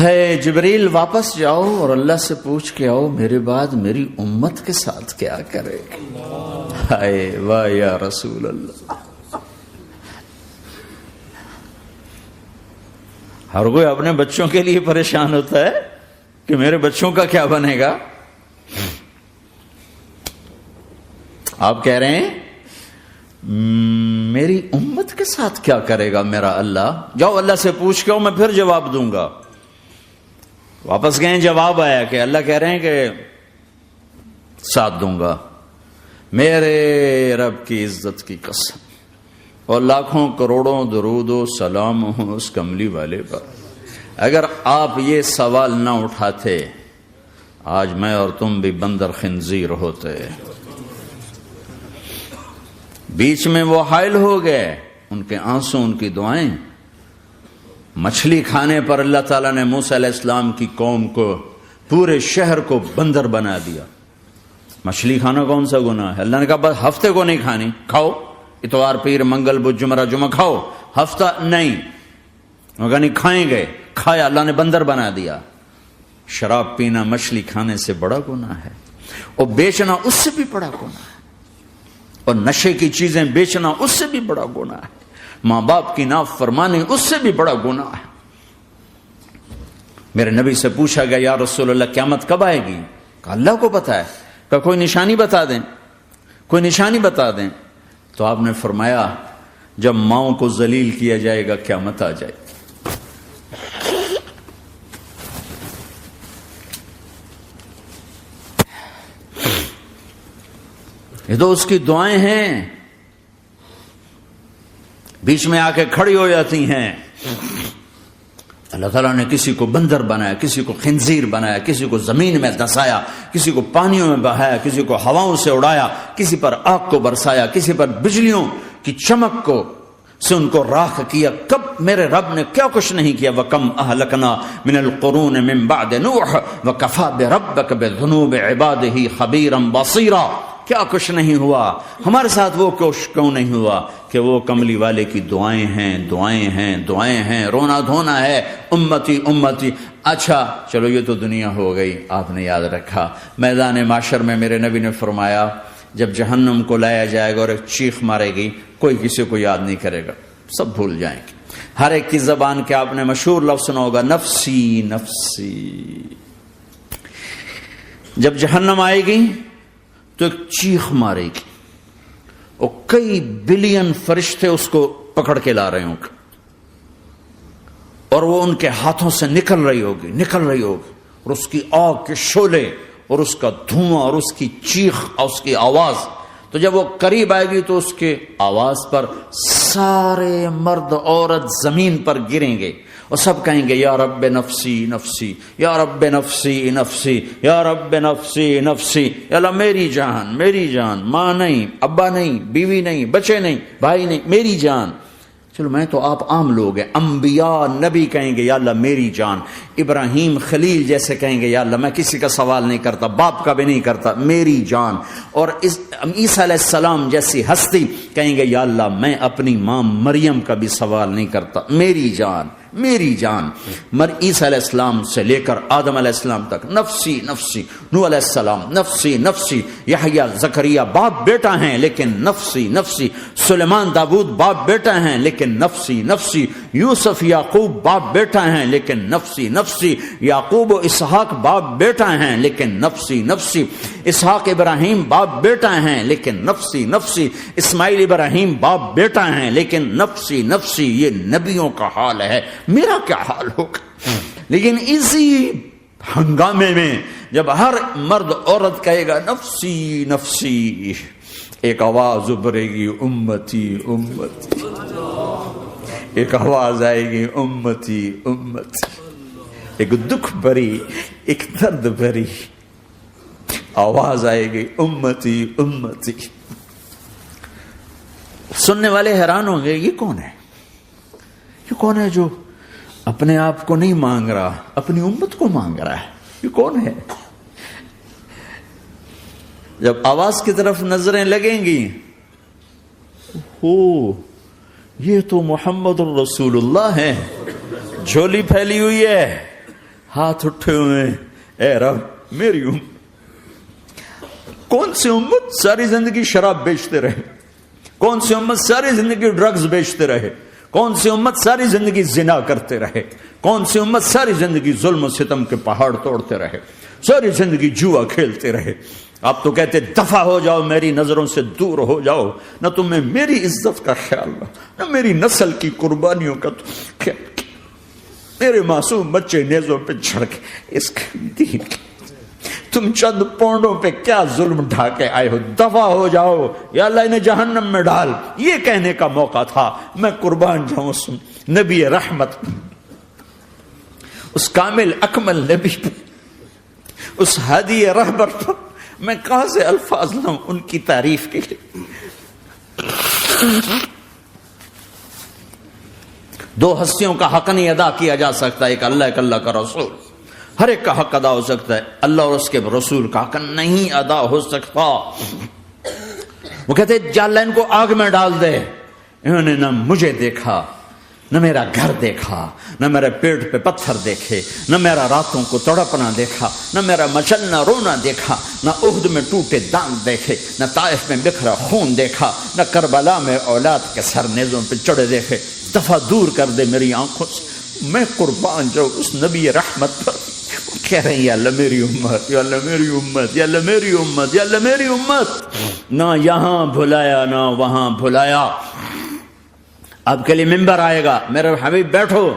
ہے جبریل واپس جاؤ اور اللہ سے پوچھ کے آؤ میرے بعد میری امت کے ساتھ کیا کرے گا. ہائے واہ یا رسول اللہ. ہر کوئی اپنے بچوں کے لیے پریشان ہوتا ہے کہ میرے بچوں کا کیا بنے گا. آپ کہہ رہے ہیں میری امت کے ساتھ کیا کرے گا میرا اللہ. جاؤ اللہ سے پوچھ کے آؤ میں پھر جواب دوں گا. واپس گئے, جواب آیا کہ اللہ کہہ رہے ہیں کہ ساتھ دوں گا. میرے رب کی عزت کی قسم اور لاکھوں کروڑوں درود و سلام ہوں اس کملی والے پر, اگر آپ یہ سوال نہ اٹھاتے آج میں اور تم بھی بندر خنزیر ہوتے. بیچ میں وہ حائل ہو گئے, ان کے آنسو ان کی دعائیں. مچھلی کھانے پر اللہ تعالیٰ نے موسیٰ علیہ السلام کی قوم کو, پورے شہر کو بندر بنا دیا. مچھلی کھانا کون سا گناہ ہے؟ اللہ نے کہا بس ہفتے کو نہیں کھانی, کھاؤ اتوار پیر منگل بدھ جمعہ جمعہ کھاؤ, ہفتہ نہیں. مگر نہیں کھائیں گے, کھایا, اللہ نے بندر بنا دیا. شراب پینا مچھلی کھانے سے بڑا گناہ ہے, اور بیچنا اس سے بھی بڑا گناہ ہے, اور نشے کی چیزیں بیچنا اس سے بھی بڑا گناہ ہے, ماں باپ کی نافرمانی اس سے بھی بڑا گناہ ہے. میرے نبی سے پوچھا گیا یا رسول اللہ قیامت کب آئے گی؟ کہا اللہ کو پتا ہے. کہا کوئی نشانی بتا دیں, کوئی نشانی بتا دیں. تو آپ نے فرمایا جب ماؤں کو ذلیل کیا جائے گا قیامت آ جائے گی. یہ تو اس کی دعائیں ہیں, بیچ میں آ کے کھڑی ہو جاتی ہیں. اللہ تعالیٰ نے کسی کو بندر بنایا, کسی کو خنزیر بنایا, کسی کو زمین میں دھسایا, کسی کو پانیوں میں بہایا, کسی کو ہواؤں سے اڑایا, کسی پر آگ کو برسایا, کسی پر بجلیوں کی چمک کو سے ان کو راکھ کیا. کب میرے رب نے کیا کچھ نہیں کیا. وَكَمْ أَهْلَكْنَا مِنَ الْقُرُونِ مِنْ بَعْدِ نُوحٍ وَكَفَى بِرَبِّكَ بِذُنُوبِ عِبَادِهِ خَبِيرًا بَصِيرًا. کیا کچھ نہیں ہوا ہمارے ساتھ, وہ کچھ کیوں نہیں ہوا کہ وہ کملی والے کی دعائیں ہیں, دعائیں ہیں, دعائیں ہیں, رونا دھونا ہے, امتی امتی. اچھا چلو یہ تو دنیا ہو گئی, آپ نے یاد رکھا. میدان معاشر میں میرے نبی نے فرمایا جب جہنم کو لایا جائے گا اور ایک چیخ مارے گی, کوئی کسی کو یاد نہیں کرے گا, سب بھول جائیں گے. ہر ایک کی زبان کے آپ نے مشہور لفظ سنا ہوگا نفسی نفسی. جب جہنم آئے گی تو ایک چیخ مارے گی, اور کئی بلین فرشتے اس کو پکڑ کے لا رہے ہوں گے, اور وہ ان کے ہاتھوں سے نکل رہی ہوگی, اور اس کی آگ کے شعلے اور اس کا دھواں اور اس کی چیخ اور اس کی آواز. تو جب وہ قریب آئے گی تو اس کے آواز پر سارے مرد عورت زمین پر گریں گے, اور سب کہیں گے یا رب نفسی نفسی, یا رب نفسی نفسی, یا رب نفسی نفسی. یا اللہ میری جان, میری جان, ماں نہیں, ابا نہیں, بیوی نہیں, بچے نہیں, بھائی نہیں, میری جان. چلو میں تو آپ عام لوگ ہیں, انبیاء نبی کہیں گے یا اللہ میری جان. ابراہیم خلیل جیسے کہیں گے یا اللہ میں کسی کا سوال نہیں کرتا, باپ کا بھی نہیں کرتا, میری جان. اور عیسیٰ علیہ السلام جیسی ہستی کہیں گے یا اللہ میں اپنی ماں مریم کا بھی سوال نہیں کرتا, میری جان, میری جان. عیسیٰ علیہ السلام سے لے کر آدم علیہ السلام تک نفسی نفسی, نوح علیہ السلام نفسی نفسی, یحییٰ زکریا باپ بیٹا ہیں لیکن نفسی نفسی, سلیمان داؤد باپ بیٹا ہیں لیکن نفسی نفسی, یوسف یعقوب باپ بیٹا ہیں لیکن نفسی نفسی, یعقوب و اسحاق باپ بیٹا ہیں لیکن نفسی نفسی, اسحاق ابراہیم باپ بیٹا ہیں لیکن نفسی نفسی, اسماعیل ابراہیم باپ بیٹا ہیں لیکن نفسی نفسی. یہ نبیوں کا حال ہے, میرا کیا حال ہوگا. لیکن اسی ہنگامے میں جب ہر مرد عورت کہے گا نفسی نفسی, ایک آواز ابھرے گی امتی امتی, ایک آواز آئے گی امتی امتی, ایک دکھ بھری, ایک درد بھری آواز آئے گی امتی امتی. سننے والے حیران ہوں گے یہ کون ہے, یہ کون ہے جو اپنے آپ کو نہیں مانگ رہا, اپنی امت کو مانگ رہا ہے, یہ کون ہے. جب آواز کی طرف نظریں لگیں گی, ہو یہ تو محمد الرسول اللہ ہے, جھولی پھیلی ہوئی ہے, ہاتھ اٹھے ہوئے، اے رب میری امت. کون سی امت ساری زندگی شراب بیچتے رہے؟ کون سی امت ساری زندگی ڈرگز بیچتے رہے؟ کون سی امت ساری زندگی زنا کرتے رہے؟ کون سی امت ساری زندگی ظلم و ستم کے پہاڑ توڑتے رہے؟ ساری زندگی جوا کھیلتے رہے؟ آپ تو کہتے دفع ہو جاؤ، میری نظروں سے دور ہو جاؤ، نہ تمہیں میری عزت کا خیال نہ میری نسل کی قربانیوں کا خیال. میرے معصوم بچے نیزوں پہ چڑھ کے اس دین کے تم چند پونڈوں پہ کیا ظلم ڈھا کے آئے ہو؟ دفع ہو جاؤ یا اللہ انہیں جہنم میں ڈال. یہ کہنے کا موقع تھا. میں قربان جاؤں اس نبی رحمت، اس کامل اکمل نبی پر، اس ہادی رہبر پر میں کہاں سے الفاظ لاؤں ان کی تعریف کے لیے. دو ہستیوں کا حق نہیں ادا کیا جا سکتا، ایک اللہ، ایک اللہ کا رسول. ہر ایک کا حق ادا ہو سکتا ہے، اللہ اور اس کے رسول کا حق نہیں ادا ہو سکتا. وہ کہتے جا اللہ ان کو آگ میں ڈال دے. انہوں نے نہ مجھے دیکھا، نہ میرا گھر دیکھا، نہ میرے پیٹ پہ پتھر دیکھے، نہ میرا راتوں کو تڑپنا دیکھا، نہ میرا مچلنا رونا دیکھا، نہ احد میں ٹوٹے دانت دیکھے، نہ طائف میں بکھرا خون دیکھا، نہ کربلا میں اولاد کے سر نیزوں پہ چڑھے دیکھے. دفعہ دور کر دے میری آنکھوں سے. میں قربان جاؤں اس نبی رحمت پر. کہہ رہے ہیں یا اللہ میری امت، یا اللہ میری امت، یا اللہ میری امت، یا اللہ میری امت. نہ یہاں بھلایا نہ وہاں بھلایا. آپ کے لیے ممبر آئے گا، میرے حبیب بیٹھو،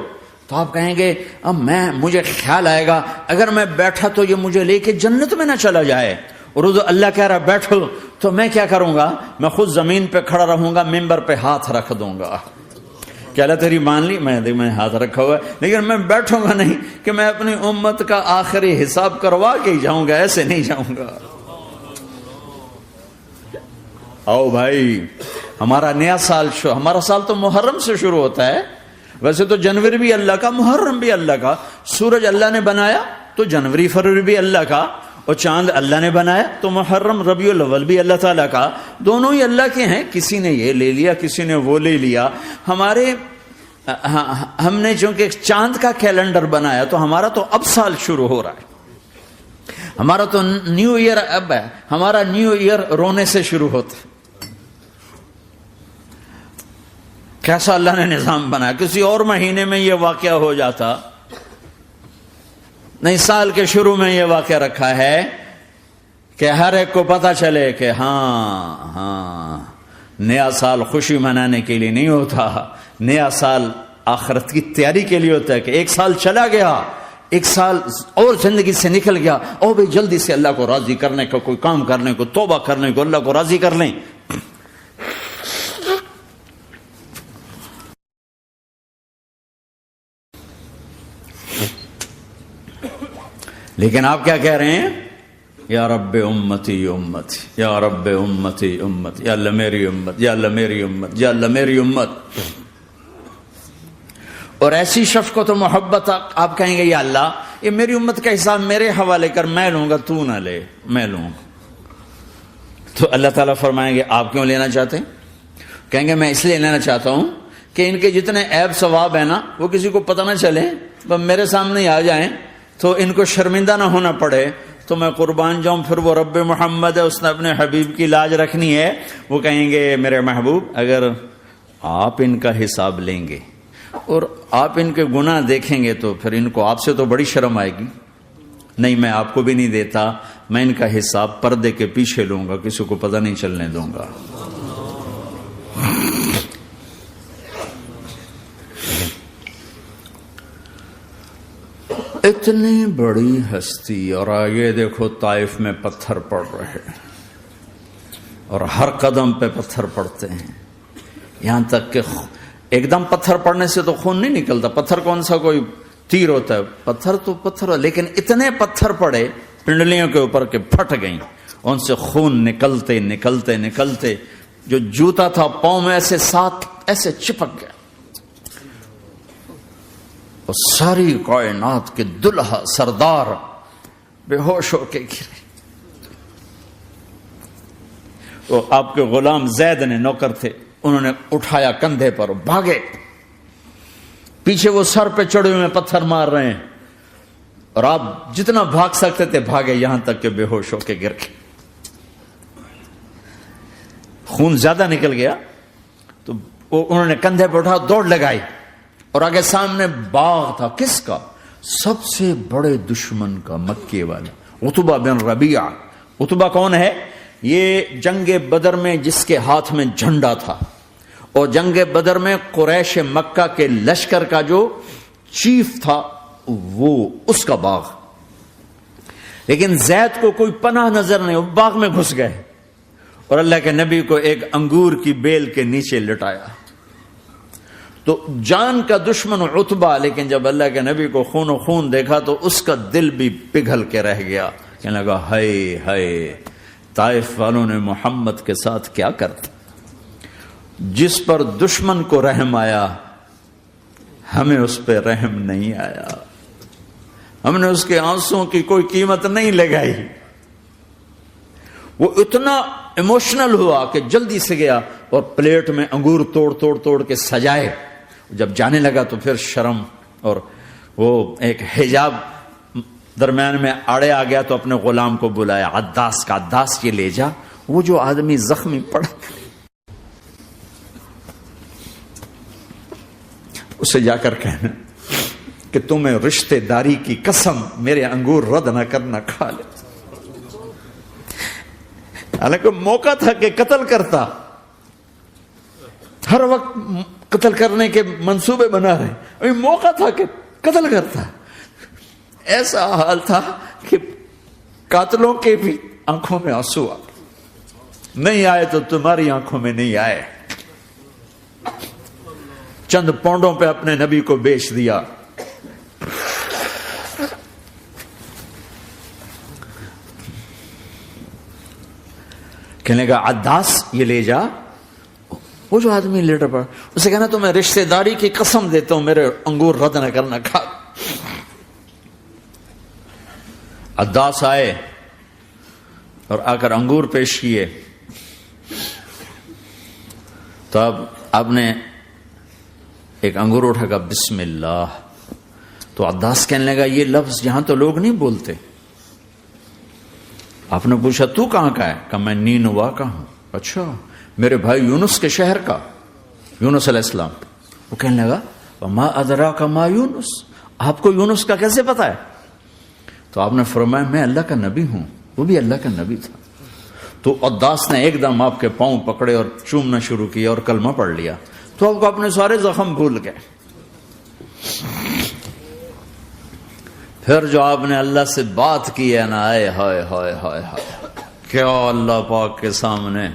تو آپ کہیں گے اب مجھے خیال آئے گا اگر میں بیٹھا تو یہ مجھے لے کے جنت میں نہ چلا جائے. اور اللہ کہہ رہا بیٹھو تو میں کیا کروں گا؟ میں خود زمین پہ کھڑا رہوں گا، ممبر پہ ہاتھ رکھ دوں گا. کہ اللہ تیری مان لی، میں ہاتھ رکھا ہوا ہے، لیکن میں بیٹھوں گا نہیں کہ میں اپنی امت کا آخری حساب کروا کے ہی جاؤں گا، ایسے نہیں جاؤں گا. آؤ بھائی، ہمارا نیا سال ہمارا سال تو محرم سے شروع ہوتا ہے. ویسے تو جنوری بھی اللہ کا، محرم بھی اللہ کا. سورج اللہ نے بنایا تو جنوری فروری بھی اللہ کا، اور چاند اللہ نے بنایا تو محرم ربیع الاول بھی اللہ تعالیٰ کا. دونوں ہی اللہ کے ہیں. کسی نے یہ لے لیا، کسی نے وہ لے لیا. ہم نے چونکہ چاند کا کیلنڈر بنایا تو ہمارا تو اب سال شروع ہو رہا ہے. ہمارا تو نیو ایئر اب ہے. ہمارا نیو ایئر رونے سے شروع ہوتا ہے. کیسا اللہ نے نظام بنایا. کسی اور مہینے میں یہ واقعہ ہو جاتا. نہیں، سال کے شروع میں یہ واقعہ رکھا ہے کہ ہر ایک کو پتا چلے کہ ہاں نیا سال خوشی منانے کے لیے نہیں ہوتا. نیا سال آخرت کی تیاری کے لیے ہوتا ہے. کہ ایک سال چلا گیا، ایک سال اور زندگی سے نکل گیا، او بھائی جلدی سے اللہ کو راضی کرنے کا کوئی کام کرنے کو، توبہ کرنے کو، اللہ کو راضی کر لیں. لیکن آپ کیا کہہ رہے ہیں؟ یا رب امتی امتی، یا رب امتی امتی، یا اللہ میری امت، یا اللہ میری امت، یا اللہ میری امت. اور ایسی شفقت و محبت آپ کہیں گے یا اللہ یہ میری امت کا حساب میرے حوالے کر، میں لوں گا، تو نہ لے، میں لوں. تو اللہ تعالیٰ فرمائیں گے آپ کیوں لینا چاہتے ہیں؟ کہیں گے میں اس لیے لینا چاہتا ہوں کہ ان کے جتنے عیب ثواب ہیں نا وہ کسی کو پتہ نہ چلے، وہ میرے سامنے آ جائیں تو ان کو شرمندہ نہ ہونا پڑے. تو میں قربان جاؤں. پھر وہ رب محمد ہے، اس نے اپنے حبیب کی لاج رکھنی ہے. وہ کہیں گے میرے محبوب اگر آپ ان کا حساب لیں گے اور آپ ان کے گناہ دیکھیں گے تو پھر ان کو آپ سے تو بڑی شرم آئے گی. نہیں، میں آپ کو بھی نہیں دیتا، میں ان کا حساب پردے کے پیچھے لوں گا، کسی کو پتہ نہیں چلنے دوں گا. اتنی بڑی ہستی، اور آگے دیکھو طائف میں پتھر پڑ رہے ہیں اور ہر قدم پہ پتھر پڑتے ہیں. یہاں تک کہ ایک دم پتھر پڑنے سے تو خون نہیں نکلتا. پتھر کون سا کوئی تیر ہوتا ہے؟ پتھر تو پتھر. لیکن اتنے پتھر پڑے پنڈلیوں کے اوپر کہ پھٹ گئیں. ان سے خون نکلتے نکلتے نکلتے جو جوتا تھا پاؤں میں ایسے ساتھ ایسے چپک گیا. اور ساری کائنات کے دلہا سردار بے ہوش ہو کے گرے. تو آپ کے غلام زید نے نوکر تھے، انہوں نے اٹھایا کندھے پر، بھاگے. پیچھے وہ سر پہ چڑھے ہوئے پتھر مار رہے ہیں. اور آپ جتنا بھاگ سکتے تھے بھاگے، یہاں تک کہ بے ہوش ہو کے گر گئے. خون زیادہ نکل گیا تو انہوں نے کندھے پہ اٹھا دوڑ لگائی، اور آگے سامنے باغ تھا. کس کا؟ سب سے بڑے دشمن کا، مکے والا عتبہ بن ربیعہ. عتبہ کون ہے؟ یہ جنگ بدر میں جس کے ہاتھ میں جھنڈا تھا، اور جنگ بدر میں قریش مکہ کے لشکر کا جو چیف تھا وہ اس کا باغ. لیکن زید کو کوئی پناہ نظر نہیں، وہ باغ میں گھس گئے اور اللہ کے نبی کو ایک انگور کی بیل کے نیچے لٹایا. تو جان کا دشمن عتبہ، لیکن جب اللہ کے نبی کو خون و خون دیکھا تو اس کا دل بھی پگھل کے رہ گیا. کہنے لگا ہائے ہائے، طائف والوں نے محمد کے ساتھ کیا کرتا. جس پر دشمن کو رحم آیا ہمیں اس پہ رحم نہیں آیا. ہم نے اس کے آنسوں کی کوئی قیمت نہیں لگائی. وہ اتنا ایموشنل ہوا کہ جلدی سے گیا اور پلیٹ میں انگور توڑ کے سجائے. جب جانے لگا تو پھر شرم اور وہ ایک حجاب درمیان میں آڑے آ گیا تو اپنے غلام کو بلایا، عداس کا، عداس یہ لے جا وہ جو آدمی زخمی پڑا، اسے جا کر کہنا کہ تمہیں رشتہ داری کی قسم میرے انگور رد نہ کرنا، کھا لے. حالانکہ موقع تھا کہ قتل کرتا، ہر وقت قتل کرنے کے منصوبے بنا رہے، ابھی موقع تھا کہ قتل کرتا. ایسا حال تھا کہ قاتلوں کے بھی آنکھوں میں آنسو آ نہیں آئے تو تمہاری آنکھوں میں نہیں آئے. چند پونڈوں پہ اپنے نبی کو بیچ دیا. کہنے کا عداس یہ لے جا. وہ جو آدمی لیٹر پڑا اسے کہنا تو میں رشتہ داری کی قسم دیتا ہوں میرے انگور رد نہ کرنا، کھا. عداس آئے اور آ کر انگور پیش کیے. تو اب آپ نے ایک انگور اٹھا کر بسم اللہ. تو عداس کہنے لگا یہ لفظ یہاں تو لوگ نہیں بولتے. آپ نے پوچھا تو کہاں کا ہے؟ کہ میں نینوا کا ہوں. اچھا، میرے بھائی یونس کے شہر کا، یونس علیہ السلام. وہ کہنے لگا وما ادراک ما یونس، آپ کو یونس کا کیسے پتا ہے؟ تو آپ نے فرمایا میں اللہ کا نبی ہوں، وہ بھی اللہ کا نبی تھا. تو عداس نے ایک دم آپ کے پاؤں پکڑے اور چومنا شروع کیا اور کلمہ پڑھ لیا. تو آپ کو اپنے سارے زخم بھول گئے. پھر جو آپ نے اللہ سے بات کی ہے نا، آئے ہائے ہائے ہائے ہائے، کیا اللہ پاک کے سامنے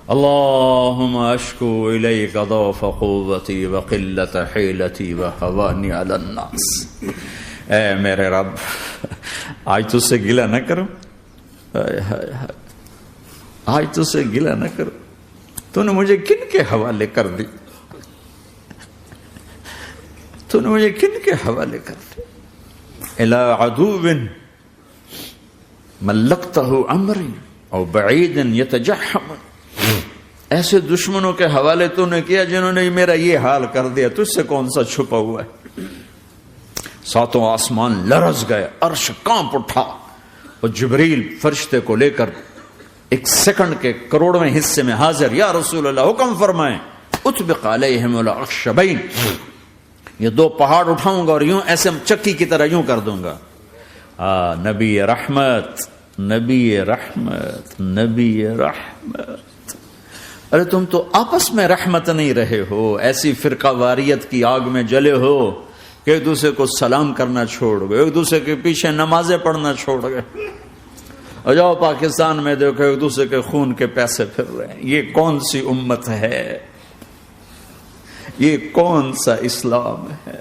اللہم اشکو الیک ضعف قوتی وقلت حیلتی وہوانی علی الناس. اے میرے رب، آج تجھ سے گلہ نہ کرو، آج تجھ سے گلہ نہ کرو. تو نے مجھے کن کے حوالے کر دی؟ تو نے مجھے کن کے حوالے کر دی؟ الی عدو ملکتہ امری او بعید یتجحم، ایسے دشمنوں کے حوالے تو نے کیا جنہوں نے میرا یہ حال کر دیا. تجھ سے کون سا چھپا ہوا ہے؟ ساتوں آسمان لرز گئے، عرش کانپ اٹھا، اور جبریل فرشتے کو لے کر ایک سیکنڈ کے کروڑویں حصے میں حاضر. یا رسول اللہ حکم فرمائیں اطبق علیہم الاخشبین، یہ دو پہاڑ اٹھاؤں گا اور یوں ایسے چکی کی طرح یوں کر دوں گا. نبی رحمت، نبی رحمت، نبی رحمت. ارے تم تو آپس میں رحمت نہیں رہے ہو، ایسی فرقہ واریت کی آگ میں جلے ہو کہ ایک دوسرے کو سلام کرنا چھوڑ گئے، ایک دوسرے کے پیچھے نمازیں پڑھنا چھوڑ گئے. اور جاؤ پاکستان میں دیکھو ایک دوسرے کے خون کے پیسے پھر رہے ہیں. یہ کون سی امت ہے؟ یہ کون سا اسلام ہے؟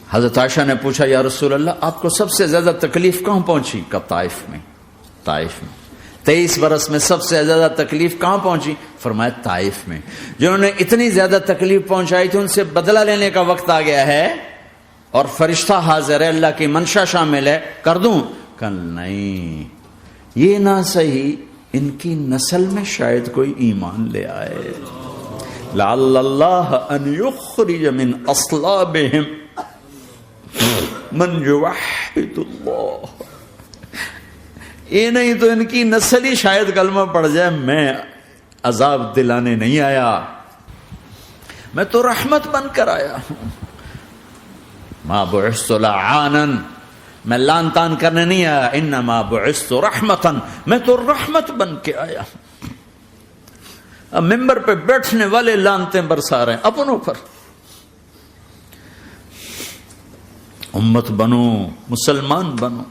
حضرت عائشہ نے پوچھا یا رسول اللہ آپ کو سب سے زیادہ تکلیف کہاں پہنچی؟ کہ طائف میں. طائف میں 23 برس میں سب سے زیادہ تکلیف کہاں پہنچی؟ فرمایا طائف میں. جنہوں نے اتنی زیادہ تکلیف پہنچائی تھی ان سے بدلہ لینے کا وقت آ گیا ہے اور فرشتہ حاضر ہے، اللہ کی منشا شامل ہے، کر دوں؟ کہ نہیں، یہ نہ صحیح ان کی نسل میں شاید کوئی ایمان لے آئے. لعل اللہ ان یخرج من اصلابہم من یوحد اللہ. یہ نہیں تو ان کی نسل ہی شاید کلمہ پڑ جائے. میں عذاب دلانے نہیں آیا، میں تو رحمت بن کر آیا ہوں. ما بعثت لعانا، میں لان تان کرنے نہیں آیا. انما بعثت رحمتا، میں تو رحمت بن کے آیا ہوں. اب ممبر پہ بیٹھنے والے لانتیں برسا رہے ہیں اپنوں پر. امت بنو، مسلمان بنو.